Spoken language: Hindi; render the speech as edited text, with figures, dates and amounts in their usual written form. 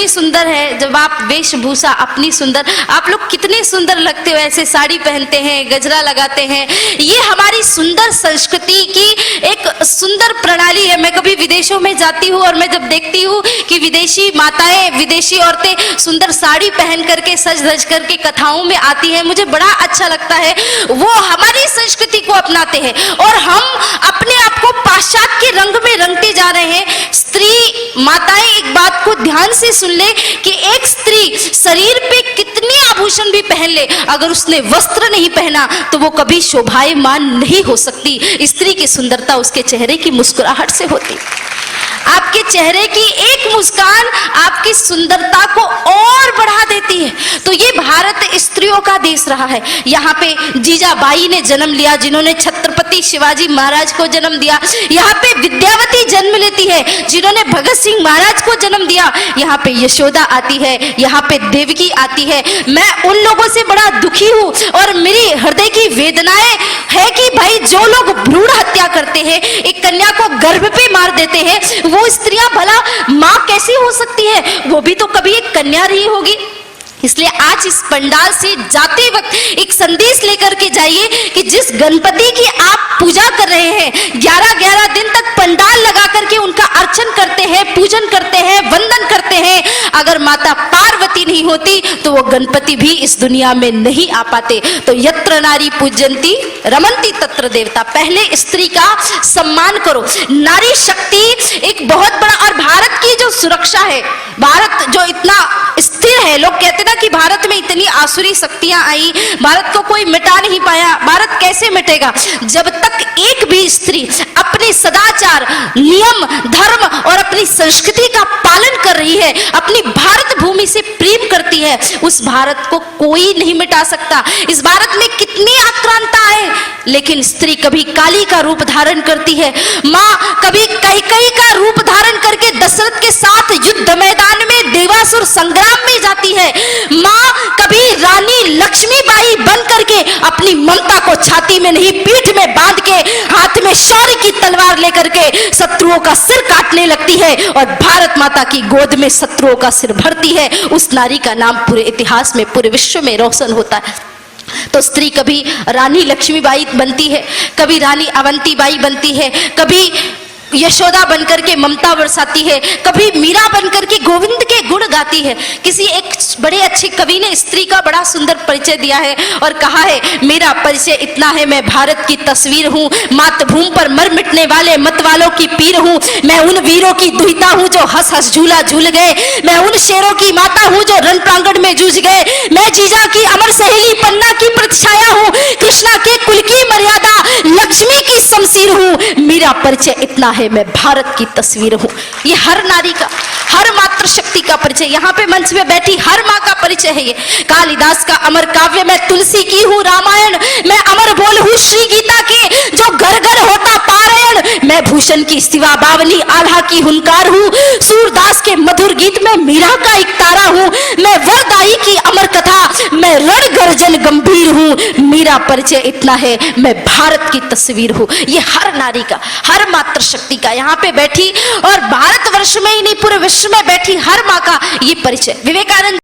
सुंदर है जब आप वेशभूषा अपनी सुंदर, आप लोग कितने सुंदर लगते हो, ऐसे साड़ी पहनते हैं, गजरा लगाते हैं। ये हमारी सुंदर संस्कृति की एक सुंदर प्रणाली है। मैं कभी विदेशों में जाती हूँ और मैं जब देखती हूँ कि विदेशी माताएं, विदेशी औरतें सुंदर साड़ी पहन करके सज धज करके कथाओं में आती हैं, मुझे बड़ा अच्छा लगता है। वो हमारी संस्कृति को अपनाते हैं और हम अपने आप को पाश्चात्य के रंग में रंगते जा रहे हैं। स्त्री माताएं एक बात को ध्यान से सुन ले कि एक स्त्री शरीर पे कितने आभूषण भी पहन ले, अगर उसने वस्त्र नहीं पहना तो वो कभी शोभायमान नहीं हो सकती। स्त्री की सुंदरता उसके चेहरे की मुस्कुराहट से होती। आपके चेहरे की एक मुस्कान आपकी सुंदरता को और बढ़ा देती है। तो ये भारत स्त्रियों का देश रहा है। यहाँ पे जीजाबाई ने जन्म लिया, जिन्होंने छत्रपति शिवाजी महाराज को जन्म दिया। यहाँ पे विद्यावती जन्म लेती है, जिन्होंने भगत सिंह महाराज को जन्म दिया। यहाँ पे यशोदा आती है, यहाँ पे देवकी आती है। मैं उन लोगों से बड़ा दुखी हूँ और मेरी हृदय की वेदनाएं है कि भाई जो लोग भ्रूण हत्या करते हैं, एक कन्या को गर्भ पे मार देते हैं, वो स्त्रियां भला मां कैसी हो सकती है? वो भी तो कभी एक कन्या रही होगी। इसलिए आज इस पंडाल से जाते वक्त एक संदेश लेकर के जाइए कि जिस गणपति की आप पूजा कर रहे हैं, 11-11 दिन तक पंडाल लगा करके उनका अर्चन करते हैं, पूजन करते हैं, वंदन करते हैं, अगर माता पार्वती नहीं होती तो वो गणपति भी इस दुनिया में नहीं आ पाते। तो यत्र नारी पूजन्ति रमन्ति तत्र देवता। पहले स्त्री का सम्मान करो। नारी शक्ति एक बहुत बड़ा, और भारत की जो सुरक्षा है, भारत जो इतना स्थिर है, लोग कहते ना कि भारत में इतनी आसुरी शक्तियां आई, भारत को कोई मिटा नहीं पाया। भारत कैसे मिटेगा? जब तक एक भी स्त्री अपने सदाचार, नियम, धर्म और अपनी संस्कृति का पालन कर रही है, अपनी भारत भूमि से प्रेम करती है, उस भारत को कोई नहीं मिटा सकता। इस भारत में कितनी आक्रांता है, लेकिन स्त्री कभी काली का रूप धारण करती है, माँ कभी कैकेयी का रूप धारण करके दशरथ के साथ युद्ध मैदान में देवासुर संग्राम में जाती है, माँ कभी रानी लक्ष्मीबाई बन करके अपनी ममता को छाती में नहीं पीठ में बांध के हाथ में शौर्य की तलवार लेकर के शत्रुओं का सिर काटने लगती है और भारत माता की गोद में शत्रुओं का सिर भरती है। उस नारी का नाम पूरे इतिहास में, पूरे विश्व में रोशन होता है। तो स्त्री कभी रानी लक्ष्मीबाई बनती है, कभी रानी अवंतीबाई बनती है, कभी यशोदा बनकर के ममता बरसाती है, कभी मीरा बनकर के गोविंद के गुण गाती है। किसी एक बड़े अच्छे कवि ने स्त्री का बड़ा सुंदर परिचय दिया है और कहा है, मेरा परिचय इतना है, मैं भारत की तस्वीर हूँ, मातृभूमि पर मर मिटने वाले मत वालों की पीर हूँ, मैं उन वीरों की दुहिता हूँ जो हंस हंस झूला झूल गए, मैं उन शेरों की माता हूँ जो रण प्रांगण में जूझ गए, मैं जीजा की अमर सहेली पन्ना की प्रतिछाया हूँ, कृष्णा के कुल की मर्यादा लक्ष्मी की शमशीर हूँ, मेरा परिचय इतना है, मैं भारत की तस्वीर हूँ। ये हर नारी का, हर मातृशक्ति का परिचय, यहाँ पे मंच में बैठी हर माँ का परिचय है। ये कालिदास का अमर काव्य, मैं तुलसी की हूँ रामायण, मैं अमर बोल हूँ श्री गीता की जो घर घर होता पारायण, मैं भूषण की सिवा बावली आल्हा की हुनकार हूँ, सूरदास के मधुर गीत में मीरा का एक तारा हूँ, मैं वरदाई की अमर कथा, मैं रण गर्जन गंभीर हूँ, मेरा परिचय इतना है, मैं भारत की तस्वीर हूँ। ये हर नारी का, हर मातृशक्ति का, यहाँ पे बैठी और भारतवर्ष में ही नहीं पूरे विश्व में बैठी हर माँ का ये परिचय। विवेकानंद